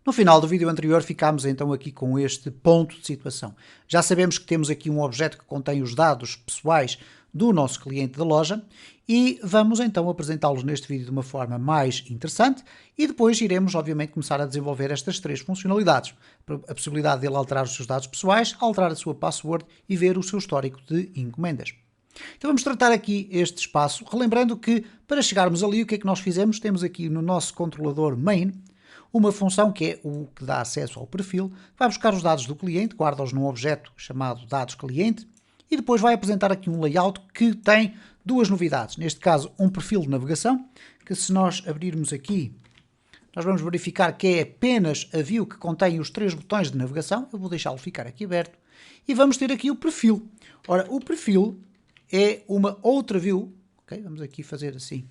No final do vídeo anterior ficámos então aqui com este ponto de situação. Já sabemos que temos aqui um objeto que contém os dados pessoais do nosso cliente da loja e vamos então apresentá-los neste vídeo de uma forma mais interessante e depois iremos obviamente começar a desenvolver estas três funcionalidades. A possibilidade dele alterar os seus dados pessoais, alterar a sua password e ver o seu histórico de encomendas. Então vamos tratar aqui este espaço, relembrando que para chegarmos ali o que é que nós fizemos? Temos aqui no nosso controlador main uma função que é o que dá acesso ao perfil, vai buscar os dados do cliente, guarda-os num objeto chamado dados cliente e depois vai apresentar aqui um layout que tem duas novidades. Neste caso, um perfil de navegação, que se nós abrirmos aqui, nós vamos verificar que é apenas a view que contém os três botões de navegação. Eu vou deixá-lo ficar aqui aberto. E vamos ter aqui o perfil. Ora, o perfil é uma outra view. Okay? Vamos aqui fazer assim,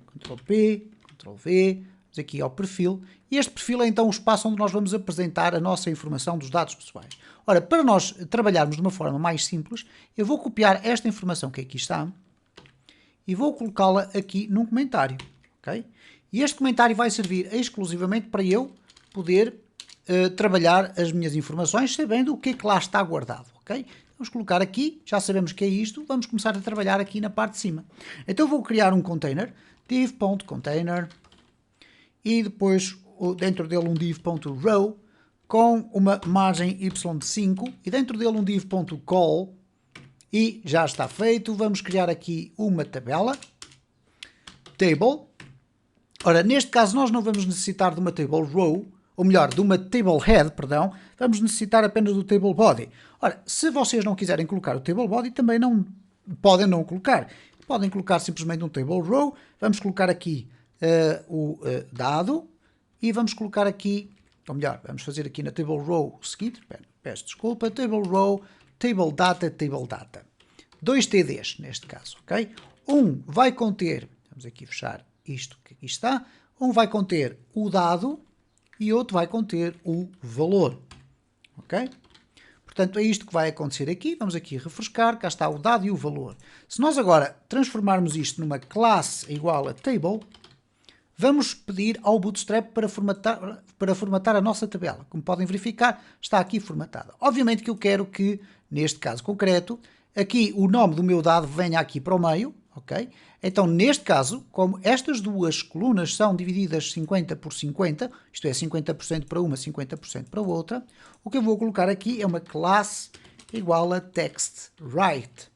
Ctrl+P, Ctrl+V, vamos aqui ao perfil. E este perfil é então o espaço onde nós vamos apresentar a nossa informação dos dados pessoais. Ora, para nós trabalharmos de uma forma mais simples, eu vou copiar esta informação que aqui está e vou colocá-la aqui num comentário. Okay? E este comentário vai servir exclusivamente para eu poder trabalhar as minhas informações sabendo o que é que lá está guardado. Okay? Vamos colocar aqui, já sabemos que é isto, vamos começar a trabalhar aqui na parte de cima. Então vou criar um container, div.container, e depois dentro dele um div.row com uma margem y de 5 e dentro dele um div.call e já está feito. Vamos criar aqui uma tabela, table. Ora, neste caso nós não vamos necessitar de uma table row, ou melhor, de uma table head, perdão, vamos necessitar apenas do table body. Ora, se vocês não quiserem colocar o table body, também não podem não colocar. Podem colocar simplesmente um table row, vamos colocar aqui o dado e vamos colocar aqui, ou melhor, vamos fazer aqui na table row o seguinte, peço desculpa, table row, table data, 2 TDs neste caso, ok? Um vai conter, vamos aqui fechar isto que aqui está, um vai conter o dado e outro vai conter o valor, ok? Portanto, é isto que vai acontecer aqui. Vamos aqui refrescar, cá está o dado e o valor. Se nós agora transformarmos isto numa classe igual a table, vamos pedir ao Bootstrap para formatar a nossa tabela. Como podem verificar, está aqui formatada. Obviamente que eu quero que, neste caso concreto, aqui o nome do meu dado venha aqui para o meio, ok? Então, neste caso, como estas duas colunas são divididas 50 por 50, isto é, 50% para uma, 50% para a outra, o que eu vou colocar aqui é uma classe igual a textWrite,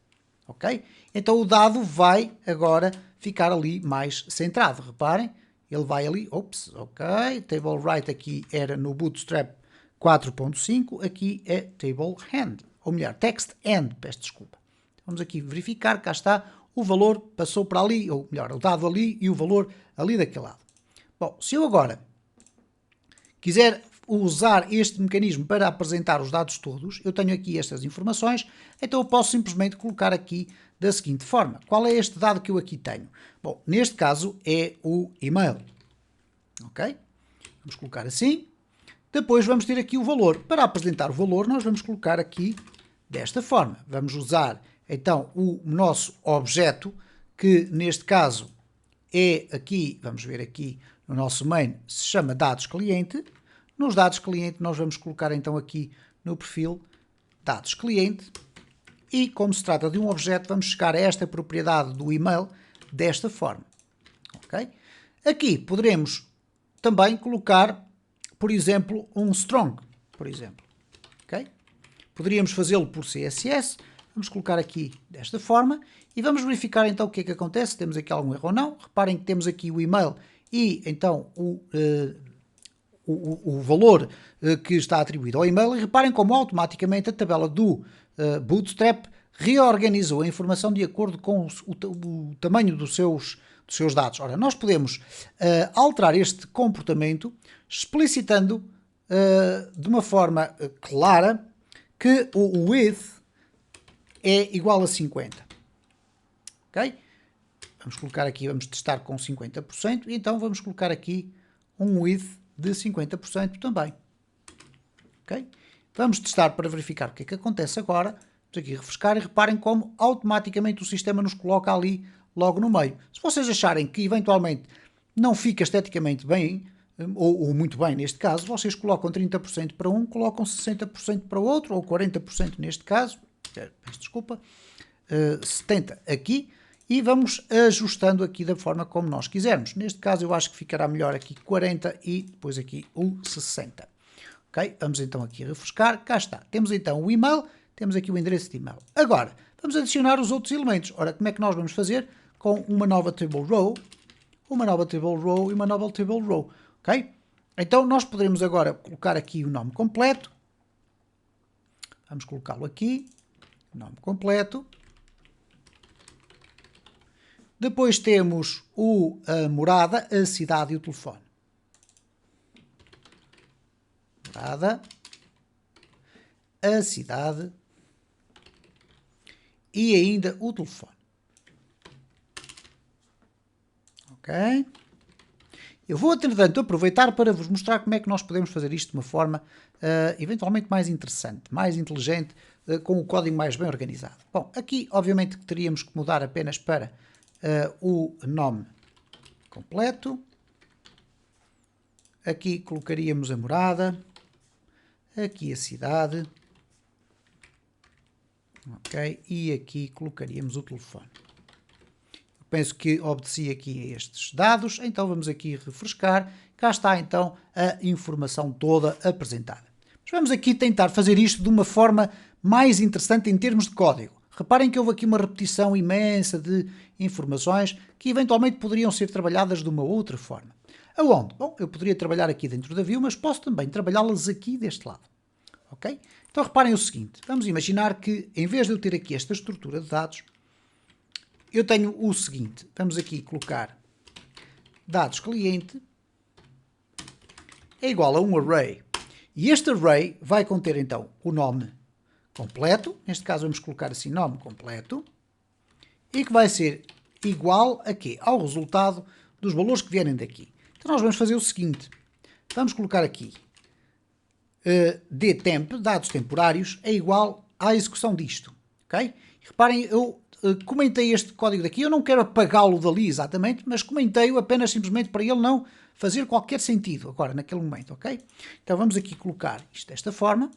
ok? Então, o dado vai agora ficar ali mais centrado. Reparem, ele vai ali, ops, ok, TableWrite aqui era no Bootstrap 4.5, aqui é TableEnd, ou melhor, TextEnd, peço desculpa. Vamos aqui verificar, cá está, o valor passou para ali, ou melhor, o dado ali e o valor ali daquele lado. Bom, se eu agora quiser usar este mecanismo para apresentar os dados todos, eu tenho aqui estas informações, então eu posso simplesmente colocar aqui da seguinte forma. Qual é este dado que eu aqui tenho? Bom, neste caso é o e-mail. Ok? Vamos colocar assim. Depois vamos ter aqui o valor. Para apresentar o valor, nós vamos colocar aqui desta forma. Vamos usar então o nosso objeto, que neste caso é aqui, vamos ver aqui no nosso main, se chama dados cliente. Nos dados cliente nós vamos colocar então aqui no perfil dados cliente e como se trata de um objeto vamos chegar a esta propriedade do e-mail desta forma. Okay? Aqui poderemos também colocar, por exemplo, um strong, por exemplo. Okay? Poderíamos fazê-lo por CSS. Vamos colocar aqui desta forma e vamos verificar então o que é que acontece, se temos aqui algum erro ou não. Reparem que temos aqui o e-mail e então o valor que está atribuído ao e-mail e reparem como automaticamente a tabela do Bootstrap reorganizou a informação de acordo com o tamanho dos seus dados. Ora, nós podemos alterar este comportamento explicitando de uma forma clara que o width é igual a 50. Ok? Vamos colocar aqui, vamos testar com 50% e então vamos colocar aqui um width de 50% também. Ok? Vamos testar para verificar o que é que acontece agora. Vamos aqui refrescar e reparem como automaticamente o sistema nos coloca ali logo no meio. Se vocês acharem que eventualmente não fica esteticamente bem, ou muito bem neste caso, vocês colocam 30% para um, colocam 60% para o outro, ou 40% neste caso, peço desculpa, 70% aqui, e vamos ajustando aqui da forma como nós quisermos. Neste caso eu acho que ficará melhor aqui 40 e depois aqui o 60. Ok? Vamos então aqui refrescar. Cá está. Temos então o e-mail, temos aqui o endereço de e-mail. Agora, vamos adicionar os outros elementos. Ora, como é que nós vamos fazer? Com uma nova table row, uma nova table row e uma nova table row. Ok? Então nós poderemos agora colocar aqui o nome completo. Vamos colocá-lo aqui. Nome completo. Depois temos a morada, a cidade e o telefone. Morada, a cidade e ainda o telefone. Ok? Eu vou, entretanto, aproveitar para vos mostrar como é que nós podemos fazer isto de uma forma eventualmente mais interessante, mais inteligente, com o código mais bem organizado. Bom, aqui, obviamente, teríamos que mudar apenas para o nome completo. Aqui colocaríamos a morada. Aqui a cidade. Ok? E aqui colocaríamos o telefone. Eu penso que obedeci aqui a estes dados. Então vamos aqui refrescar. Cá está então a informação toda apresentada. Mas vamos aqui tentar fazer isto de uma forma mais interessante em termos de código. Reparem que houve aqui uma repetição imensa de informações que eventualmente poderiam ser trabalhadas de uma outra forma. Aonde? Bom, eu poderia trabalhar aqui dentro da view, mas posso também trabalhá-las aqui deste lado. Ok? Então reparem o seguinte, vamos imaginar que em vez de eu ter aqui esta estrutura de dados, eu tenho o seguinte, vamos aqui colocar dados cliente é igual a um array. E este array vai conter então o nome completo, neste caso vamos colocar assim nome completo, e que vai ser igual a quê? Ao resultado dos valores que vierem daqui. Então nós vamos fazer o seguinte, vamos colocar aqui dtemp, dados temporários, é igual à execução disto. Ok? Reparem, eu comentei este código daqui, eu não quero apagá-lo dali exatamente, mas comentei-o apenas simplesmente para ele não fazer qualquer sentido agora, naquele momento, ok? Então vamos aqui colocar isto desta forma,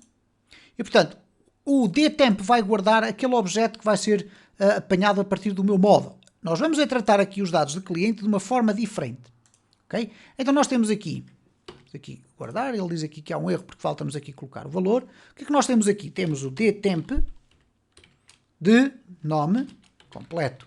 e portanto, o dtemp vai guardar aquele objeto que vai ser apanhado a partir do meu módulo. Nós vamos tratar aqui os dados de cliente de uma forma diferente, ok? Então nós temos aqui guardar, ele diz aqui que há um erro porque falta-nos aqui colocar o valor. O que é que nós temos aqui? Temos o dtemp de nome completo.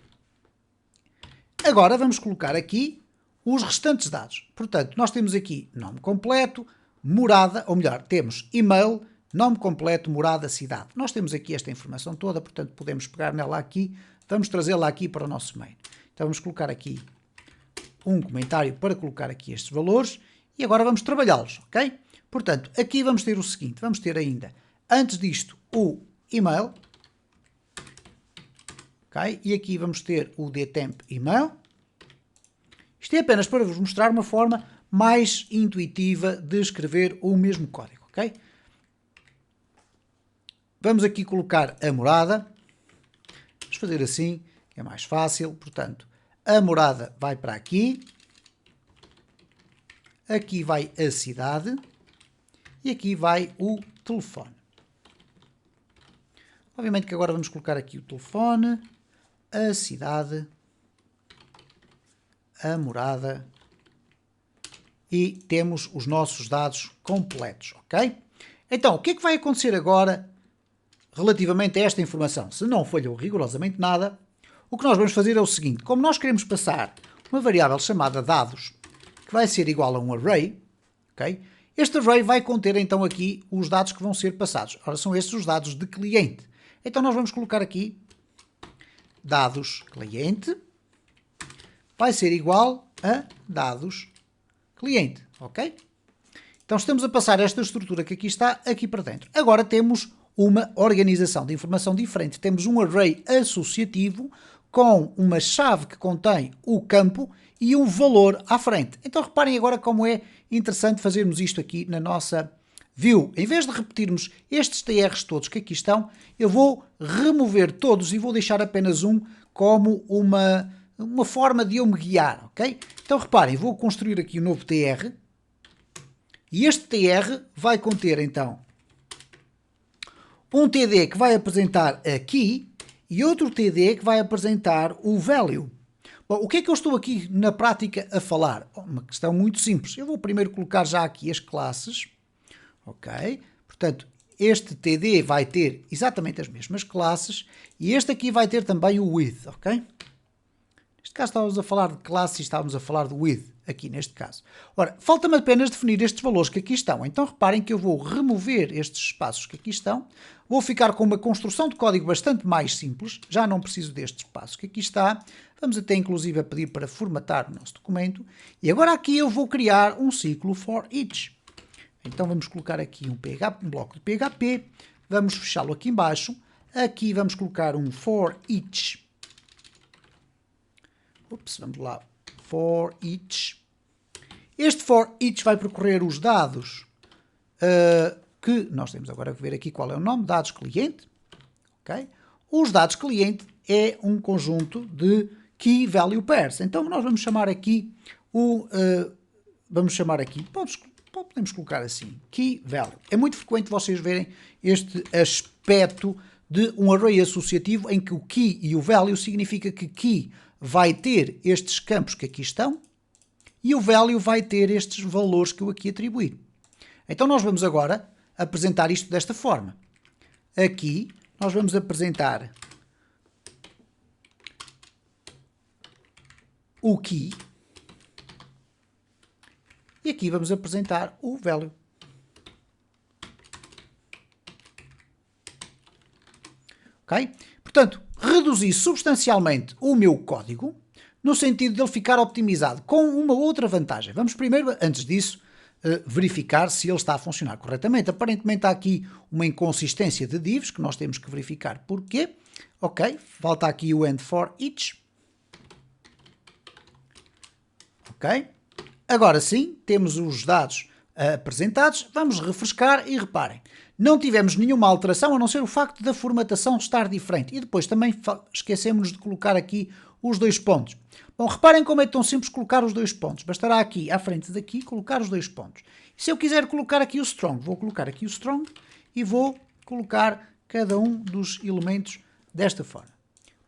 Agora vamos colocar aqui os restantes dados. Portanto, nós temos aqui nome completo, morada, ou melhor, temos e-mail, nome completo, morada, cidade. Nós temos aqui esta informação toda, portanto podemos pegar nela aqui, vamos trazê-la aqui para o nosso main. Então vamos colocar aqui um comentário para colocar aqui estes valores e agora vamos trabalhá-los, ok? Portanto, aqui vamos ter o seguinte, vamos ter ainda, antes disto, o e-mail, ok? E aqui vamos ter o dtemp email. Isto é apenas para vos mostrar uma forma mais intuitiva de escrever o mesmo código, ok? Vamos aqui colocar a morada. Vamos fazer assim, que é mais fácil. Portanto, a morada vai para aqui. Aqui vai a cidade. E aqui vai o telefone. Obviamente que agora vamos colocar aqui o telefone, a cidade, a morada e temos os nossos dados completos, ok? Então, o que é que vai acontecer agora relativamente a esta informação? Se não falhou rigorosamente nada, o que nós vamos fazer é o seguinte, como nós queremos passar uma variável chamada dados, que vai ser igual a um array, ok? Este array vai conter então aqui os dados que vão ser passados. Ora, são estes os dados de cliente. Então nós vamos colocar aqui dados cliente vai ser igual a dados cliente, ok? Então estamos a passar esta estrutura que aqui está, aqui para dentro. Agora temos uma organização de informação diferente. Temos um array associativo com uma chave que contém o campo e um valor à frente. Então reparem agora como é interessante fazermos isto aqui na nossa view. Em vez de repetirmos estes TRs todos que aqui estão, eu vou remover todos e vou deixar apenas um como uma forma de eu me guiar, ok? Então reparem, vou construir aqui um novo TR, E este TR vai conter então um TD que vai apresentar a key e outro TD que vai apresentar o value. Bom, o que é que eu estou aqui na prática a falar? Uma questão muito simples. Eu vou primeiro colocar já aqui as classes, ok? Portanto, este TD vai ter exatamente as mesmas classes e este aqui vai ter também o with, ok? Neste caso estávamos a falar de classes e estávamos a falar de with, aqui neste caso. Ora, falta-me apenas definir estes valores que aqui estão. Então reparem que eu vou remover estes espaços que aqui estão. Vou ficar com uma construção de código bastante mais simples. Já não preciso deste espaço que aqui está. Vamos até inclusive a pedir para formatar o nosso documento. E agora aqui eu vou criar um ciclo for each. Então vamos colocar aqui um bloco de PHP. Vamos fechá-lo aqui em baixo. Aqui vamos colocar um for each. Vamos lá. For each. Este for each vai percorrer os dados que nós temos agora que ver aqui qual é o nome, dados cliente. Okay? Os dados cliente é um conjunto de key value pairs. Então nós vamos chamar aqui podemos colocar assim, key value. É muito frequente vocês verem este aspecto de um array associativo em que o key e o value significa que key vai ter estes campos que aqui estão e o value vai ter estes valores que eu aqui atribuí. Então nós vamos agora apresentar isto desta forma. Aqui nós vamos apresentar o key e aqui vamos apresentar o value. Ok? Portanto, reduzi substancialmente o meu código no sentido de ele ficar optimizado com uma outra vantagem. Vamos primeiro, antes disso, verificar se ele está a funcionar corretamente. Aparentemente há aqui uma inconsistência de divs que nós temos que verificar porquê. Ok, falta aqui o end for each. Ok, agora sim, temos os dados apresentados. Vamos refrescar e reparem, não tivemos nenhuma alteração a não ser o facto da formatação estar diferente. E depois também esquecemos de colocar aqui os dois pontos. Bom, reparem como é tão simples colocar os dois pontos. Bastará aqui, à frente daqui, colocar os dois pontos. E se eu quiser colocar aqui o strong, vou colocar aqui o strong e vou colocar cada um dos elementos desta forma.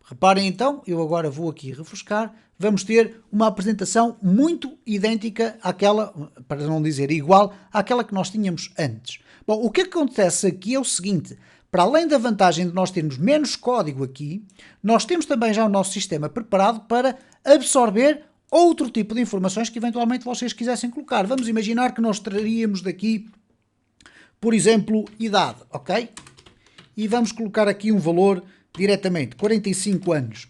Reparem então, eu agora vou aqui refrescar, vamos ter uma apresentação muito idêntica àquela, para não dizer igual, àquela que nós tínhamos antes. Bom, o que acontece aqui é o seguinte, para além da vantagem de nós termos menos código aqui, nós temos também já o nosso sistema preparado para absorver outro tipo de informações que eventualmente vocês quisessem colocar. Vamos imaginar que nós traríamos daqui, por exemplo, idade, ok? E vamos colocar aqui um valor diretamente, 45 anos.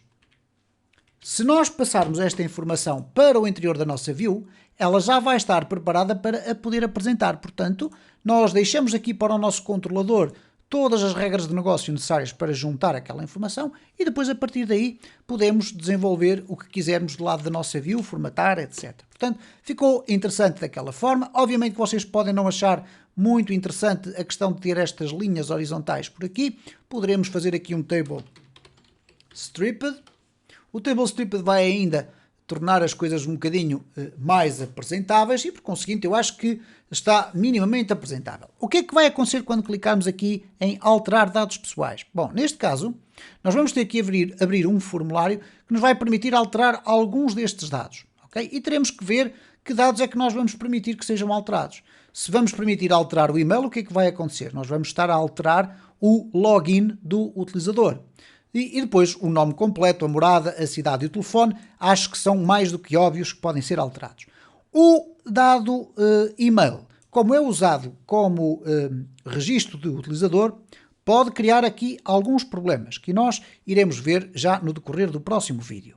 Se nós passarmos esta informação para o interior da nossa view, ela já vai estar preparada para a poder apresentar. Portanto, nós deixamos aqui para o nosso controlador todas as regras de negócio necessárias para juntar aquela informação e depois, a partir daí, podemos desenvolver o que quisermos do lado da nossa view, formatar, etc. Portanto, ficou interessante daquela forma. Obviamente que vocês podem não achar muito interessante a questão de ter estas linhas horizontais por aqui. Poderemos fazer aqui um table stripped. O table stripped vai ainda tornar as coisas um bocadinho mais apresentáveis e, por conseguinte, eu acho que está minimamente apresentável. O que é que vai acontecer quando clicarmos aqui em alterar dados pessoais? Bom, neste caso, nós vamos ter que abrir um formulário que nos vai permitir alterar alguns destes dados, ok? E teremos que ver que dados é que nós vamos permitir que sejam alterados. Se vamos permitir alterar o e-mail, o que é que vai acontecer? Nós vamos estar a alterar o login do utilizador. E depois o nome completo, a morada, a cidade e o telefone, acho que são mais do que óbvios que podem ser alterados. O dado e-mail, como é usado como registro do utilizador, pode criar aqui alguns problemas que nós iremos ver já no decorrer do próximo vídeo.